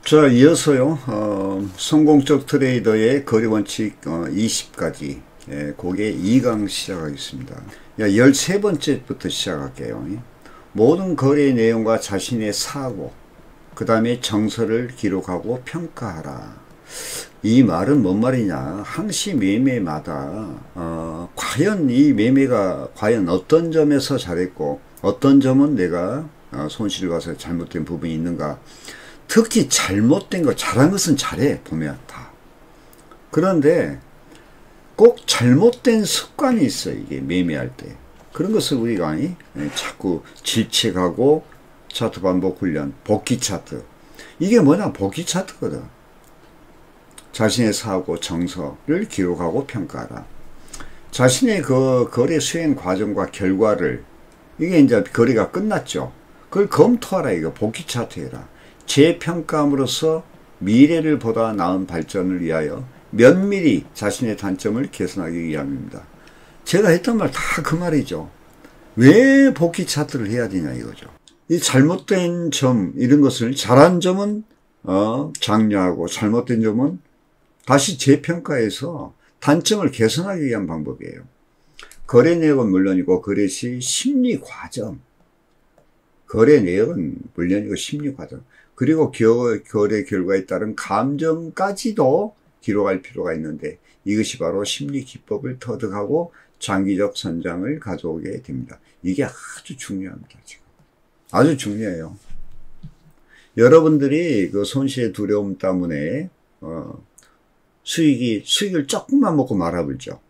자, 이어서요, 성공적 트레이더의 거래 원칙 20가지, 그게 2강 시작하겠습니다. 13번째부터 시작할게요. 모든 거래 내용과 자신의 사고, 그 다음에 정서를 기록하고 평가하라. 이 말은 뭔 말이냐? 항시 매매마다 과연 이 매매가 과연 어떤 점에서 잘했고 어떤 점은 내가 손실을 봐서 잘못된 부분이 있는가. 특히 잘못된 거, 잘한 것은 잘해 보면 다. 그런데 꼭 잘못된 습관이 있어. 이게 매매할 때 그런 것을 우리가 자꾸 질책하고 차트 반복 훈련, 복귀 차트. 이게 뭐냐? 복귀 차트거든. 자신의 사고, 정서를 기록하고 평가하라. 자신의 그 거래 수행 과정과 결과를, 이게 이제 거래가 끝났죠. 그걸 검토하라. 이거 복귀 차트 해라. 재평가함으로써 미래를 보다 나은 발전을 위하여 면밀히 자신의 단점을 개선하기 위함입니다. 제가 했던 말 다 그 말이죠. 왜 복귀 차트를 해야 되냐 이거죠. 이 잘못된 점, 이런 것을, 잘한 점은 장려하고 잘못된 점은 다시 재평가해서 단점을 개선하기 위한 방법이에요. 거래 내역은 물론이고 거래 시 심리 과정, 거래 내역은 물론이고 심리 과정, 그리고 거래 결과에 따른 감정까지도 기록할 필요가 있는데, 이것이 바로 심리 기법을 터득하고 장기적 선장을 가져오게 됩니다. 이게 아주 중요합니다. 지금 아주 중요해요. 여러분들이 그 손실의 두려움 때문에 수익을 조금만 먹고 말아버리죠.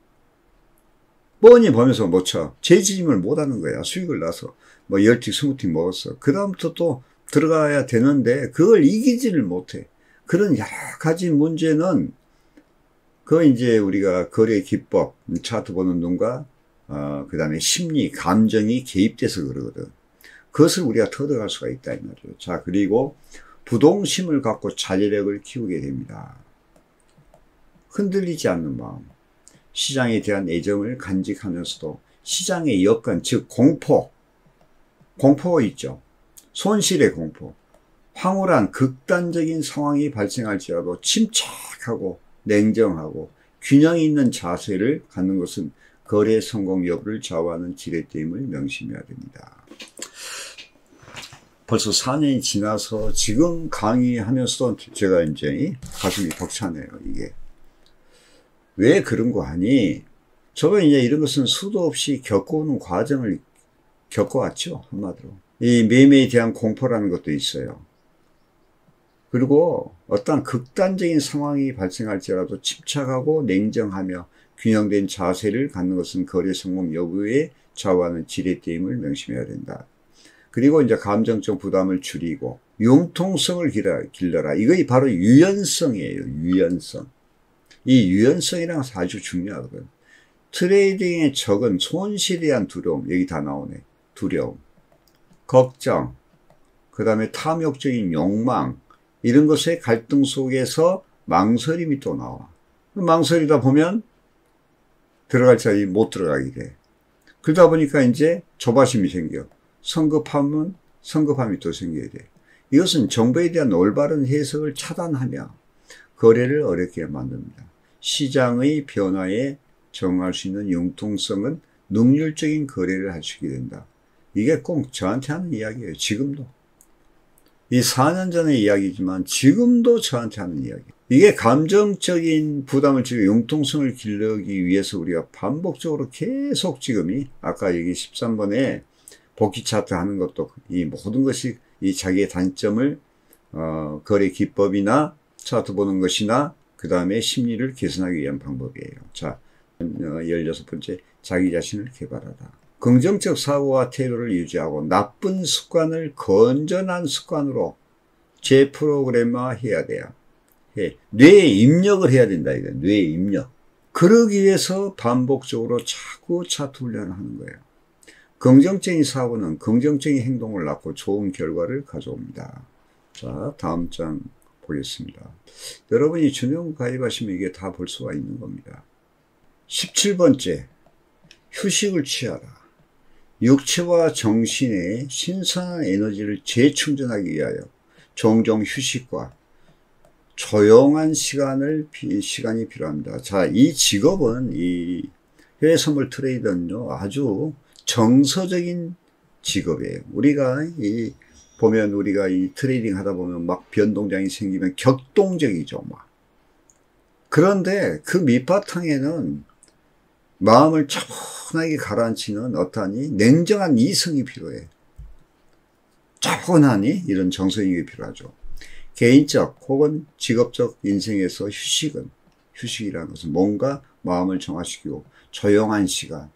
뻔히 보면서 못 쳐. 재지임을 못 하는 거야. 수익을 나서 뭐 10틱 20틱 먹었어. 그 다음부터 또 들어가야 되는데 그걸 이기지를 못해. 그런 여러 가지 문제는 그 이제 우리가 거래 기법, 차트 보는 눈과 그 다음에 심리, 감정이 개입돼서 그러거든. 그것을 우리가 터득할 수가 있다 이 말이에요. 자, 그리고 부동심을 갖고 자제력을 키우게 됩니다. 흔들리지 않는 마음, 시장에 대한 애정을 간직하면서도 시장의 여건, 즉 공포가 있죠. 손실의 공포, 황홀한 극단적인 상황이 발생할지라도 침착하고 냉정하고 균형 있는 자세를 갖는 것은 거래 성공 여부를 좌우하는 지렛대임을 명심해야 됩니다. 벌써 4년이 지나서 지금 강의하면서도 제가 이제 가슴이 벅차네요. 이게 왜 그런 거 하니? 저가 이제 이런 것은 수도 없이 겪어오는 과정을 겪어왔죠. 한마디로. 이 매매에 대한 공포라는 것도 있어요. 그리고 어떤 극단적인 상황이 발생할지라도 침착하고 냉정하며 균형된 자세를 갖는 것은 거래 성공 여부에 좌우하는 지렛대임을 명심해야 된다. 그리고 이제 감정적 부담을 줄이고 융통성을 길러라. 이거 바로 유연성이에요. 유연성. 이 유연성이란 것이 아주 중요하거든. 트레이딩의 적은 손실에 대한 두려움, 여기 다 나오네. 두려움, 걱정, 그 다음에 탐욕적인 욕망, 이런 것의 갈등 속에서 망설임이 또 나와. 망설이다 보면 들어갈 자리 못 들어가게 돼. 그러다 보니까 이제 조바심이 생겨. 성급함이 또 생겨야 돼. 이것은 정보에 대한 올바른 해석을 차단하며 거래를 어렵게 만듭니다. 시장의 변화에 적응할 수 있는 융통성은 능률적인 거래를 할 수 있게 된다. 이게 꼭 저한테 하는 이야기예요. 지금도. 이 4년 전의 이야기지만 지금도 저한테 하는 이야기. 이게 감정적인 부담을 줄이고 융통성을 기르기 위해서 우리가 반복적으로 계속 지금이 아까 여기 13번에 복귀 차트 하는 것도 이 모든 것이 이 자기의 단점을 거래 기법이나 차트 보는 것이나 그 다음에 심리를 개선하기 위한 방법이에요. 자, 16번째, 자기 자신을 개발하라. 긍정적 사고와 태도를 유지하고 나쁜 습관을 건전한 습관으로 재프로그램화해야 돼요. 뇌에 입력을 해야 된다. 이거 뇌에 입력. 그러기 위해서 반복적으로 자꾸 차트 훈련을 하는 거예요. 긍정적인 사고는 긍정적인 행동을 낳고 좋은 결과를 가져옵니다. 자, 다음 장 보겠습니다. 여러분이 전용 가입하시면 이게 다 볼 수가 있는 겁니다. 17번째, 휴식을 취하라. 육체와 정신의 신선한 에너지를 재충전하기 위하여 종종 휴식과 조용한 시간이 필요합니다. 자, 이 직업은, 이 해외 선물 트레이더는요, 아주 정서적인 직업이에요. 보면 우리가 이 트레이딩 하다 보면 막 변동장이 생기면 격동적이죠, 막. 그런데 그 밑바탕에는 마음을 차분하게 가라앉히는 어떠하니 냉정한 이성이 필요해. 차분하니 이런 정서인이 필요하죠. 개인적 혹은 직업적 인생에서 휴식이라는 것은 뭔가 마음을 정화시키고 조용한 시간,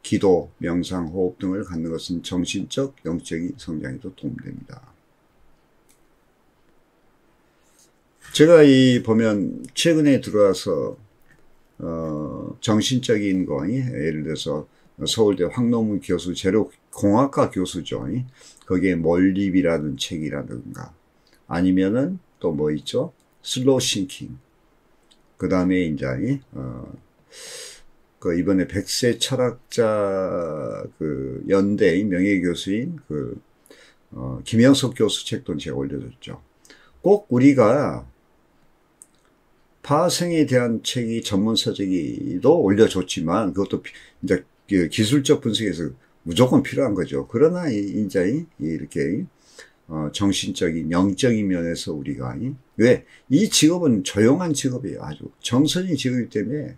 기도, 명상, 호흡 등을 갖는 것은 정신적, 영적인 성장에도 도움됩니다. 제가 보면 최근에 들어와서 정신적인 거, 예를 들어서 서울대 황노문 교수, 재료공학과 교수죠. 거기에 몰입이라는 책이라든가 아니면은 또 뭐 있죠? 슬로우 싱킹. 그 다음에 이제 이번에 백세 철학자 연대의 명예교수인 김영석 교수 책도 제가 올려줬죠. 꼭 우리가 파생에 대한 책이 전문서적이도 올려줬지만 그것도 이제 기술적 분석에서 무조건 필요한 거죠. 그러나 이제 이렇게 정신적인 영적인 면에서 우리가 왜 이 직업은 조용한 직업이에요. 아주 정서적인 직업이기 때문에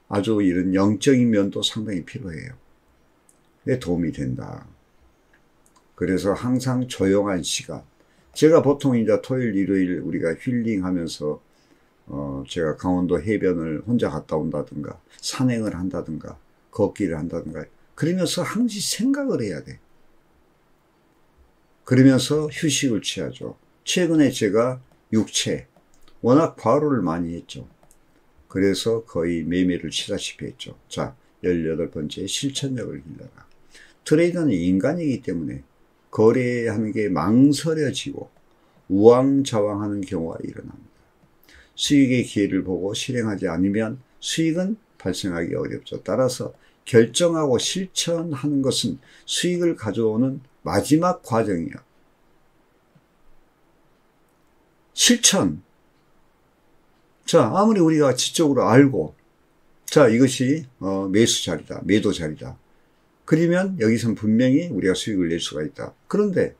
아주 이런 영적인 면도 상당히 필요해요. 그게 도움이 된다. 그래서 항상 조용한 시간. 제가 보통 이제 토요일, 일요일 우리가 힐링하면서 제가 강원도 해변을 혼자 갔다 온다든가 산행을 한다든가 걷기를 한다든가 그러면서 항상 생각을 해야 돼. 그러면서 휴식을 취하죠. 최근에 제가 육체 워낙 과로를 많이 했죠. 그래서 거의 매매를 치다시피 했죠. 자, 18번째 실천력을 길러라. 트레이더는 인간이기 때문에 거래하는 게 망설여지고 우왕좌왕하는 경우가 일어납니다. 수익의 기회를 보고 실행하지 않으면 수익은 발생하기 어렵죠. 따라서 결정하고 실천하는 것은 수익을 가져오는 마지막 과정이에요. 실천. 자, 아무리 우리가 지적으로 알고, 자, 이것이 매수 자리다, 매도 자리다. 그러면 여기선 분명히 우리가 수익을 낼 수가 있다. 그런데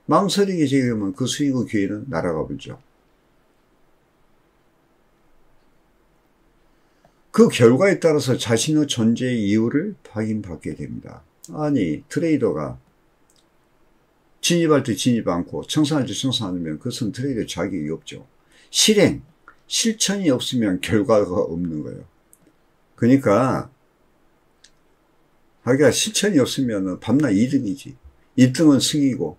망설이게 되면 그 수익의 기회는 날아가 버리죠. 그 결과에 따라서 자신의 존재의 이유를 확인받게 됩니다. 아니, 트레이더가 진입할 때 진입 않고 청산할 때 청산 않으면 그것은 트레이더 자격이 없죠. 실천이 없으면 결과가 없는 거예요. 그러니까 실천이 없으면 밤낮 2등이지. 1등은 승이고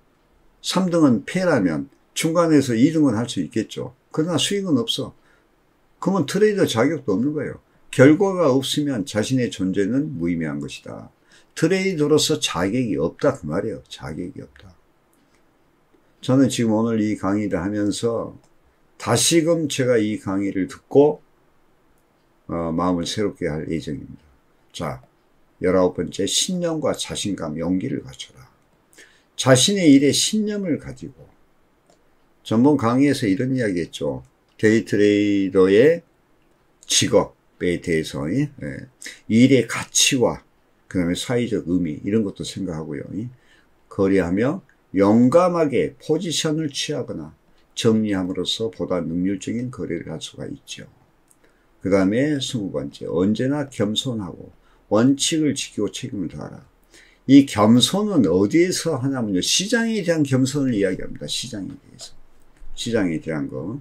3등은 패라면 중간에서 2등은 할 수 있겠죠. 그러나 수익은 없어. 그러면 트레이더 자격도 없는 거예요. 결과가 없으면 자신의 존재는 무의미한 것이다. 트레이더로서 자격이 없다 그 말이에요. 자격이 없다. 저는 지금 오늘 이 강의를 하면서 다시금 제가 이 강의를 듣고 마음을 새롭게 할 예정입니다. 자, 19번째 신념과 자신감, 용기를 갖춰라. 자신의 일에 신념을 가지고 전번 강의에서 이런 이야기 했죠. 데이트레이더의 직업에 대해서 일의 가치와 그 다음에 사회적 의미 이런 것도 생각하고요. 거래하며 용감하게 포지션을 취하거나 정리함으로써 보다 능률적인 거래를 할 수가 있죠. 그 다음에 20번째 언제나 겸손하고 원칙을 지키고 책임을 다하라. 이 겸손은 어디에서 하냐면요. 시장에 대한 겸손을 이야기합니다. 시장에 대해서. 시장에 대한 거.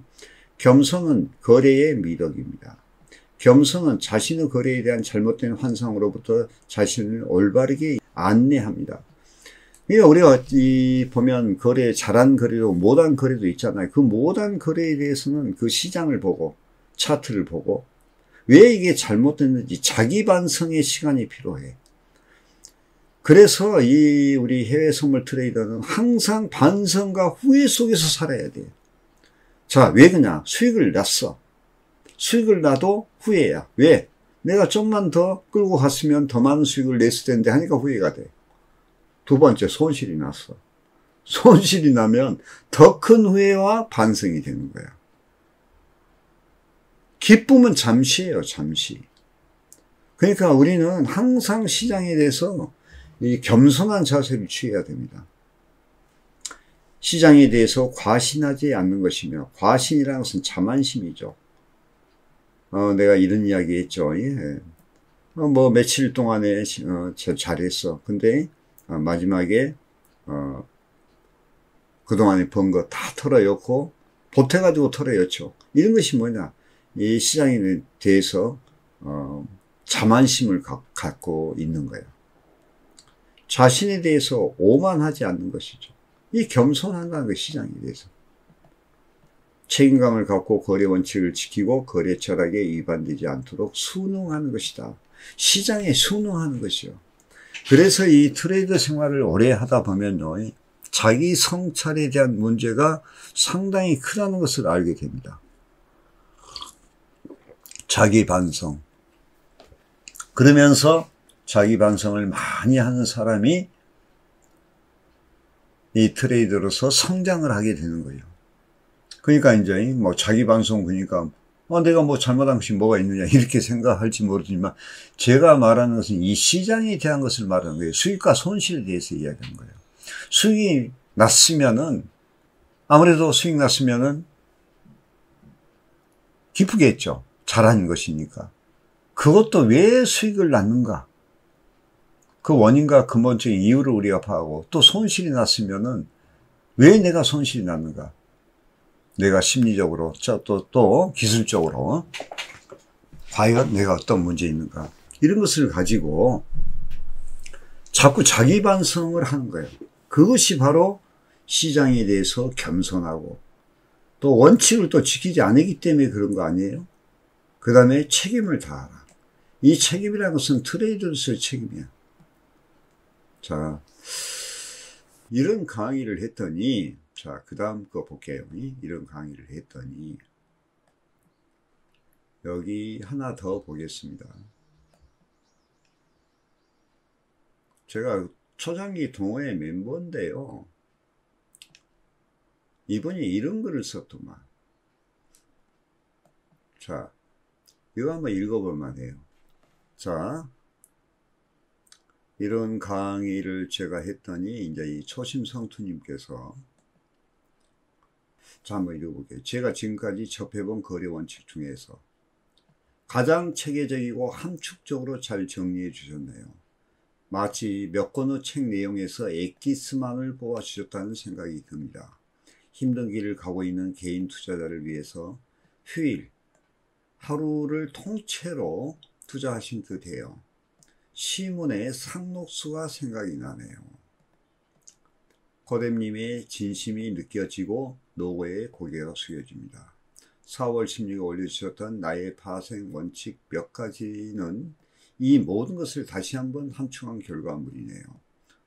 겸손은 거래의 미덕입니다. 겸손은 자신의 거래에 대한 잘못된 환상으로부터 자신을 올바르게 안내합니다. 그러니까 우리가 보면 잘한 거래도 못한 거래도 있잖아요. 그 못한 거래에 대해서는 그 시장을 보고 차트를 보고 왜 이게 잘못됐는지 자기 반성의 시간이 필요해. 그래서 우리 해외 선물 트레이더는 항상 반성과 후회 속에서 살아야 돼. 자, 왜 그러냐? 수익을 났어. 수익을 나도 후회야. 왜? 내가 좀만 더 끌고 갔으면 더 많은 수익을 냈을 텐데 하니까 후회가 돼. 두 번째, 손실이 났어. 손실이 나면 더 큰 후회와 반성이 되는 거야. 기쁨은 잠시예요, 잠시. 그러니까 우리는 항상 시장에 대해서 이 겸손한 자세를 취해야 됩니다. 시장에 대해서 과신하지 않는 것이며, 과신이라는 것은 자만심이죠. 내가 이런 이야기 했죠. 예. 뭐 며칠 동안에 잘했어. 근데 마지막에 그동안에 번 거 다 털어였고 보태가지고 털어였죠. 이런 것이 뭐냐, 이 시장에 대해서 자만심을 갖고 있는 거예요. 자신에 대해서 오만하지 않는 것이죠. 이 겸손한다는 것, 시장에 대해서. 책임감을 갖고 거래 원칙을 지키고 거래 철학에 위반되지 않도록 순응하는 것이다. 시장에 순응하는 것이요. 그래서 이 트레이더 생활을 오래 하다 보면요, 자기 성찰에 대한 문제가 상당히 크다는 것을 알게 됩니다. 자기 반성. 그러면서 자기 반성을 많이 하는 사람이 이 트레이더로서 성장을 하게 되는 거예요. 그러니까 이제 뭐 자기 반성 보니까 내가 뭐 잘못한 것이 뭐가 있느냐 이렇게 생각할지 모르지만, 제가 말하는 것은 이 시장에 대한 것을 말하는 거예요. 수익과 손실에 대해서 이야기하는 거예요. 수익이 났으면은, 아무래도 수익 났으면은 기쁘겠죠. 잘한 것이니까. 그것도 왜 수익을 났는가? 그 원인과 근본적인 이유를 우리가 파악하고, 또 손실이 났으면은 왜 내가 손실이 났는가? 내가 심리적으로, 또 기술적으로 과연 내가 어떤 문제 있는가? 이런 것을 가지고 자꾸 자기 반성을 하는 거예요. 그것이 바로 시장에 대해서 겸손하고, 또 원칙을 또 지키지 않기 때문에 그런 거 아니에요? 그 다음에 책임을 다하라. 이 책임이라는 것은 트레이더로서의 책임이야. 자, 이런 강의를 했더니, 자, 그 다음 거 볼게요. 이런 강의를 했더니, 여기 하나 더 보겠습니다. 제가 초장기 동호회 멤버인데요, 이분이 이런 글을 썼더만. 자, 이거 한번 읽어볼 만해요. 자, 이런 강의를 제가 했더니, 이제 이 초심성투님께서, 자, 한번 읽어볼게요. 제가 지금까지 접해본 거래 원칙 중에서 가장 체계적이고 함축적으로 잘 정리해 주셨네요. 마치 몇 권의 책 내용에서 엑기스만을 뽑아주셨다는 생각이 듭니다. 힘든 길을 가고 있는 개인 투자자를 위해서 휴일, 하루를 통째로 투자하신 듯해요. 시문의 상록수가 생각이 나네요. 고dem님의 진심이 느껴지고 노고에 고개가 숙여집니다. 4월 16일 올려주셨던 나의 파생 원칙 몇 가지는 이 모든 것을 다시 한번 함축한 결과물이네요.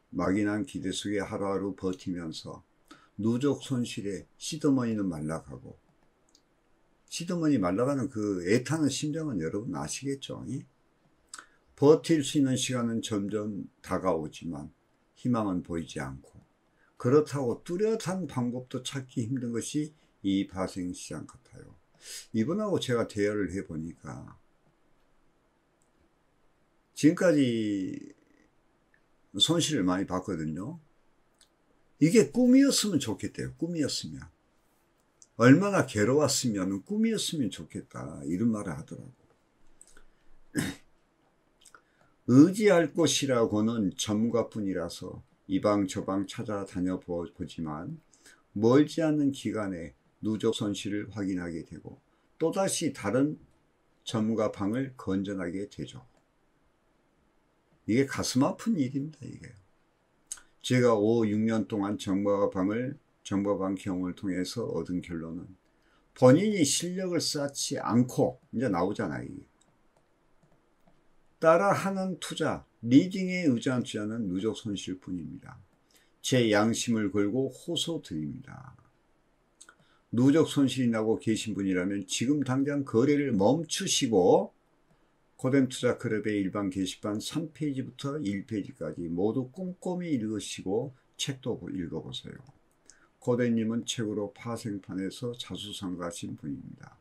막연한 기대 속에 하루하루 버티면서 누적 손실에 시드머니는 말라가고, 시드머니 말라가는 그 애타는 심정은 여러분 아시겠죠? 버틸 수 있는 시간은 점점 다가오지만 희망은 보이지 않고, 그렇다고 뚜렷한 방법도 찾기 힘든 것이 이 파생시장 같아요. 이분하고 제가 대화를 해보니까 지금까지 손실을 많이 봤거든요. 이게 꿈이었으면 좋겠대요. 꿈이었으면. 얼마나 괴로웠으면 꿈이었으면 좋겠다, 이런 말을 하더라고. 의지할 곳이라고는 전문가뿐이라서 이방 저방 찾아다녀 보지만 멀지 않은 기간에 누적 손실을 확인하게 되고 또다시 다른 전문가 방을 건전하게 되죠. 이게 가슴 아픈 일입니다. 이게 제가 5, 6년 동안 정보방 경험을 통해서 얻은 결론은, 본인이 실력을 쌓지 않고 이제 나오잖아요. 이게. 따라하는 투자, 리딩에 의지한 투자는 누적 손실 뿐입니다. 제 양심을 걸고 호소드립니다. 누적 손실이 나고 계신 분이라면 지금 당장 거래를 멈추시고 고뎀투자클럽의 일반 게시판 3페이지부터 1페이지까지 모두 꼼꼼히 읽으시고 책도 읽어보세요. 고대님은 책으로 파생판에서 자수성가하신 분입니다.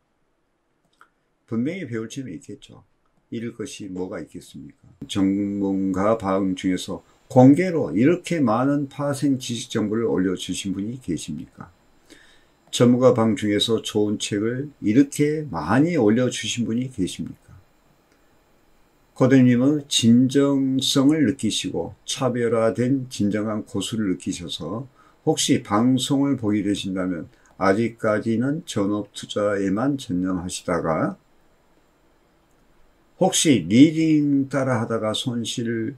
분명히 배울 점이 있겠죠. 잃을 것이 뭐가 있겠습니까? 전문가 방 중에서 공개로 이렇게 많은 파생 지식 정보를 올려주신 분이 계십니까? 전문가 방 중에서 좋은 책을 이렇게 많이 올려주신 분이 계십니까? 고대님은 진정성을 느끼시고 차별화된 진정한 고수를 느끼셔서 혹시 방송을 보게 되신다면 아직까지는 전업 투자에만 전념하시다가 혹시 리딩 따라 하다가 손실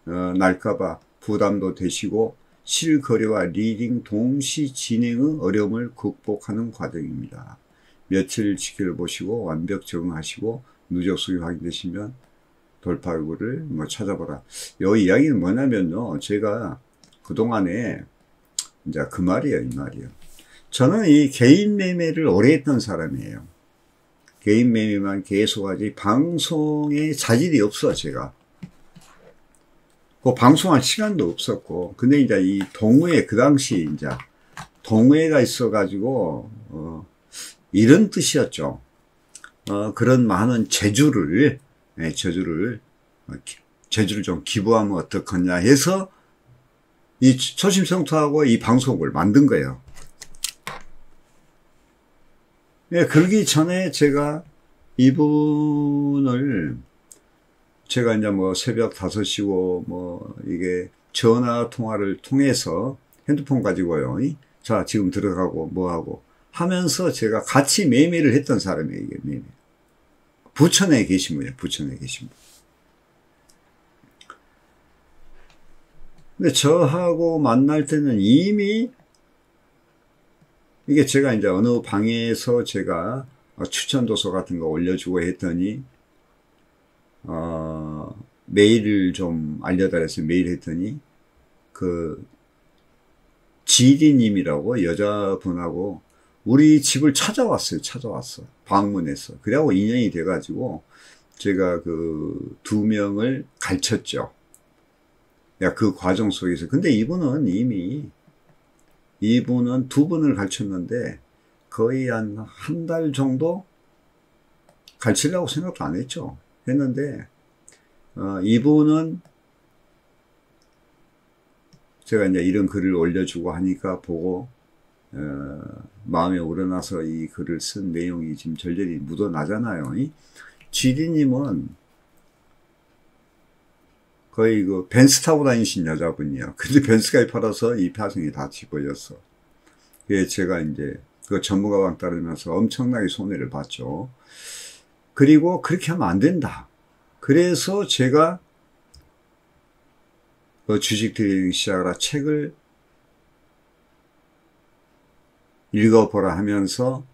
날까봐 부담도 되시고 실거래와 리딩 동시 진행의 어려움을 극복하는 과정입니다. 며칠 지켜보시고 완벽 적응하시고 누적 수익 확인되시면 돌파 얼굴을 찾아보라. 이 이야기는 뭐냐면요. 제가 그동안에 이제 그 말이에요. 이 말이에요. 저는 이 개인 매매를 오래 했던 사람이에요. 개인 매매만 계속하지 방송에 자질이 없어 제가. 그 방송할 시간도 없었고. 근데 이제 이 동호회 그 당시 이제 동호회가 있어가지고 이런 뜻이었죠. 그런 많은 재주를 좀 기부하면 어떡하냐 해서 이 초심성토하고 이 방송을 만든 거예요. 예, 그러기 전에 제가 이분을 제가 이제 뭐 새벽 5시고 이게 전화 통화를 통해서 핸드폰 가지고요. 자, 지금 들어가고 뭐하고 하면서 제가 같이 매매를 했던 사람이에요. 이게 매매. 부천에 계신 분이에요. 부천에 계신 분. 근데 저하고 만날 때는 이미 이게 제가 이제 어느 방에서 제가 추천 도서 같은 거 올려주고 했더니 메일을 좀 알려달라서 메일 했더니 그 지리님이라고 여자분하고 우리 집을 찾아왔어요. 방문해서. 그래갖고 인연이 돼가지고 제가 그 2명을 가르쳤죠. 그 과정 속에서. 근데 이분은 이미 2분을 가르쳤는데 거의 한 달 정도 가르치려고 생각도 안 했죠. 했는데 이분은 제가 이제 이런 글을 올려주고 하니까 보고 마음에 우러나서 이 글을 쓴 내용이 지금 절절히 묻어나잖아요. GD님은 거의 그 벤츠 타고 다니신 여자분이에요. 근데 벤츠까지 팔아서 이 파생이 다 집어졌어. 예, 제가 이제 그 전문가방 따르면서 엄청나게 손해를 봤죠. 그리고 그렇게 하면 안 된다. 그래서 제가 주식 트레이딩 시작하라 책을 읽어보라 하면서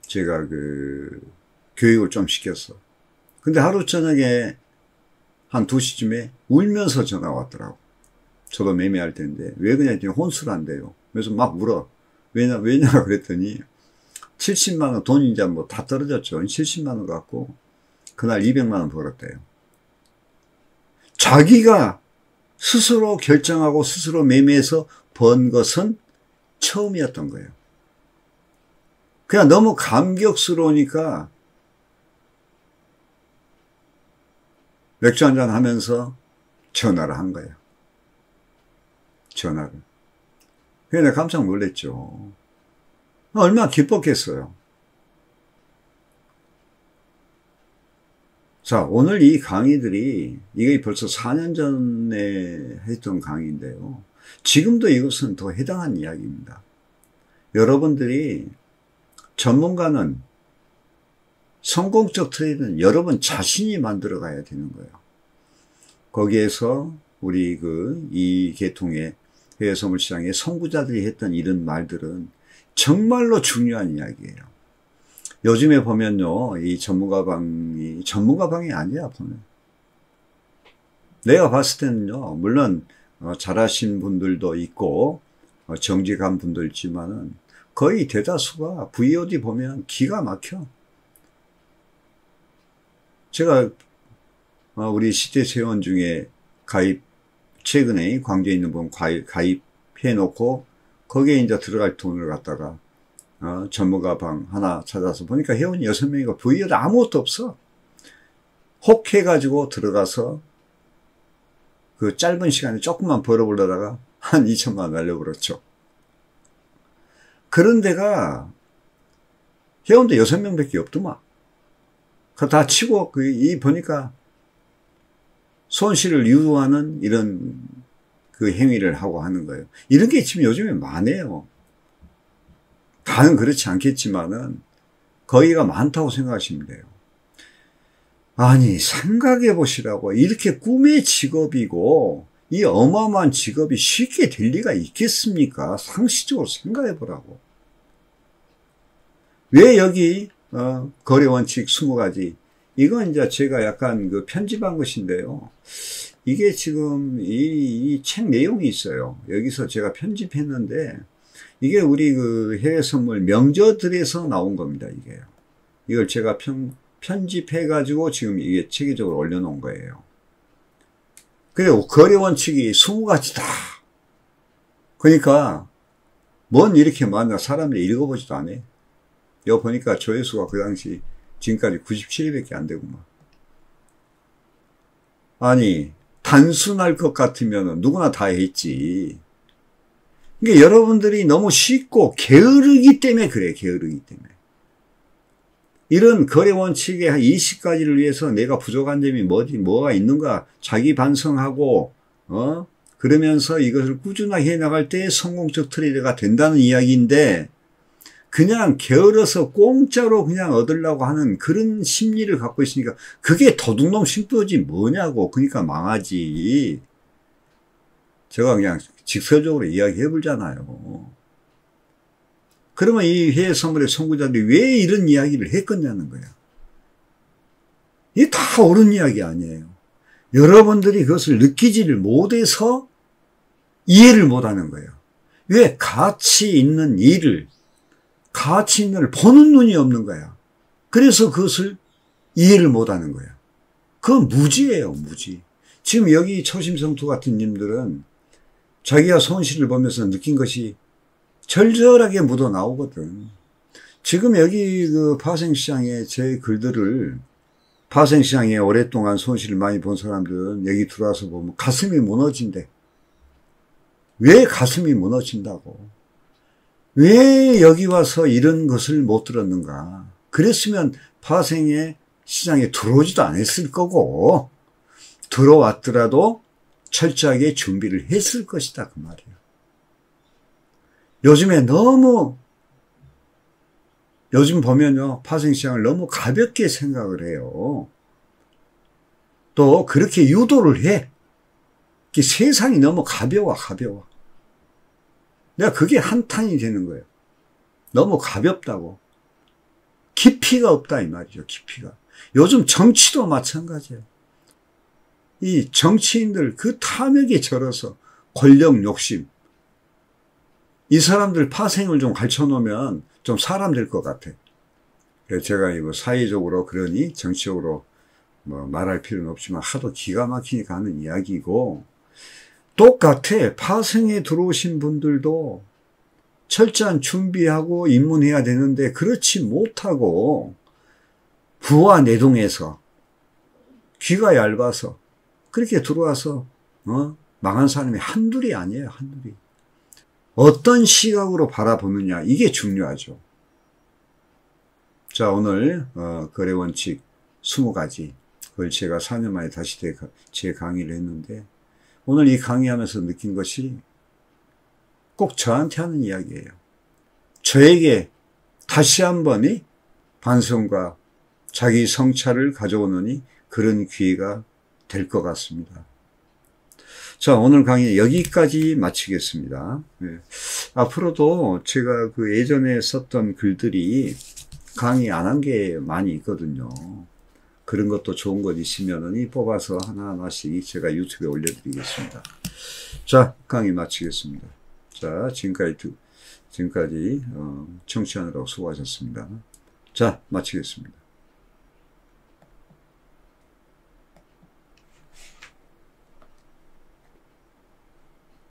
제가 그 교육을 좀 시켰어. 근데 하루 저녁에 한 2시쯤에 울면서 전화가 왔더라고. 저도 매매할 텐데 왜 그냥 혼수를 한대요. 그래서 막 울어. 왜냐 그랬더니 70만원 돈이 이제 뭐 다 떨어졌죠. 70만원 갖고 그날 200만원 벌었대요. 자기가 스스로 결정하고 스스로 매매해서 번 것은 처음이었던 거예요. 그냥 너무 감격스러우니까 맥주 한잔 하면서 전화를 한 거예요. 전화를. 그래서 내가 깜짝 놀랐죠. 얼마나 기뻤겠어요. 자, 오늘 이 강의들이 이게 벌써 4년 전에 했던 강의인데요. 지금도 이것은 더 해당한 이야기입니다. 여러분들이 전문가는 성공적 트레이드는 여러분 자신이 만들어 가야 되는 거예요. 거기에서 우리 이 계통의 해외선물시장의 선구자들이 했던 이런 말들은 정말로 중요한 이야기예요. 요즘에 보면요, 이 전문가방이 아니야, 보면. 내가 봤을 때는요, 물론, 잘하신 분들도 있고, 정직한 분도 있지만은, 거의 대다수가 VOD 보면 기가 막혀. 제가, 우리 시대세원 중에 가입 최근에 광주에 있는 분 가입해 놓고 거기에 이제 들어갈 돈을 갖다가 전문가 방 하나 찾아서 보니까 회원이 6명이고 부위에 아무것도 없어. 혹 해가지고 들어가서 그 짧은 시간에 조금만 벌어보려다가 한 2천만 원 날려버렸죠. 그런 데가 회원도 6명밖에 없더만. 다 치고 보니까 손실을 유도하는 이런 그 행위를 하고 하는 거예요. 이런 게 지금 요즘에 많아요. 다는 그렇지 않겠지만은 거기가 많다고 생각하시면 돼요. 아니 생각해 보시라고. 이렇게 꿈의 직업이고 이 어마어마한 직업이 쉽게 될 리가 있겠습니까? 상식적으로 생각해 보라고. 왜 여기 거래원칙 20가지, 이건 이제 제가 약간 그 편집한 것인데요. 이게 지금 이 책 내용이 있어요. 여기서 제가 편집했는데 이게 우리 그 해외 선물 명저들에서 나온 겁니다. 이걸 제가 편집해 가지고 지금 이게 체계적으로 올려놓은 거예요. 그리고 거래원칙이 20가지다. 그러니까 뭔 이렇게 많나 사람들이 읽어보지도 않아요. 여기 보니까 조회수가 그 당시 지금까지 97회밖에 안 되구만. 아니 단순할 것 같으면 누구나 다 했지. 그러니까 여러분들이 너무 쉽고 게으르기 때문에 그래. 게으르기 때문에. 이런 거래원칙의 한 20가지를 위해서 내가 부족한 점이 뭐가 있는가 자기 반성하고 그러면서 이것을 꾸준하게 해나갈 때 성공적 트레이더가 된다는 이야기인데, 그냥 게을러서 공짜로 그냥 얻으려고 하는 그런 심리를 갖고 있으니까 그게 도둑놈 심부지 뭐냐고. 그러니까 망하지. 제가 그냥 직설적으로 이야기해 보잖아요. 그러면 이 해외 선물의 선구자들이 왜 이런 이야기를 했겠냐는 거야. 이게 다 옳은 이야기 아니에요. 여러분들이 그것을 느끼지를 못해서 이해를 못하는 거예요. 왜? 가치 있는 일을 보는 눈이 없는 거야. 그래서 그것을 이해를 못하는 거야. 그건 무지예요, 무지. 지금 여기 초심성투 같은 님들은 자기가 손실을 보면서 느낀 것이 절절하게 묻어 나오거든. 지금 여기 그 파생시장에 제 글들을, 파생시장에 오랫동안 손실을 많이 본 사람들은 여기 들어와서 보면 가슴이 무너진대. 왜 가슴이 무너진다고? 왜 여기 와서 이런 것을 못 들었는가? 그랬으면 파생의 시장에 들어오지도 않았을 거고, 들어왔더라도 철저하게 준비를 했을 것이다, 그 말이에요. 요즘 보면요, 파생시장을 너무 가볍게 생각을 해요. 또 그렇게 유도를 해. 세상이 너무 가벼워. 내가 그게 한탄이 되는 거예요. 너무 가볍다고. 깊이가 없다 이 말이죠. 깊이가. 요즘 정치도 마찬가지예요. 이 정치인들 그 탐욕에 절어서 권력 욕심. 이 사람들 파생을 좀 가르쳐 놓으면 좀 사람 될 것 같아. 그래서 제가 이거 사회적으로 그러니 정치적으로 뭐 말할 필요는 없지만 하도 기가 막히니까 하는 이야기고, 똑같아. 파생에 들어오신 분들도 철저한 준비하고 입문해야 되는데 그렇지 못하고 부와 내동해서 귀가 얇아서 그렇게 들어와서 망한 사람이 한둘이 아니에요. 한둘이. 어떤 시각으로 바라보느냐, 이게 중요하죠. 자, 오늘 거래원칙 20가지, 그걸 제가 4년 만에 다시 제 강의를 했는데, 오늘 이 강의하면서 느낀 것이 꼭 저한테 하는 이야기예요. 저에게 다시 한번 반성과 자기 성찰을 가져오느니 그런 기회가 될 것 같습니다. 자, 오늘 강의 여기까지 마치겠습니다. 네. 앞으로도 제가 그 예전에 썼던 글들이 강의 안 한 게 많이 있거든요. 그런 것도 좋은 것 있으면 뽑아서 하나하나씩 제가 유튜브에 올려드리겠습니다. 자, 강의 마치겠습니다. 자, 지금까지 청취하느라고 수고하셨습니다. 자, 마치겠습니다.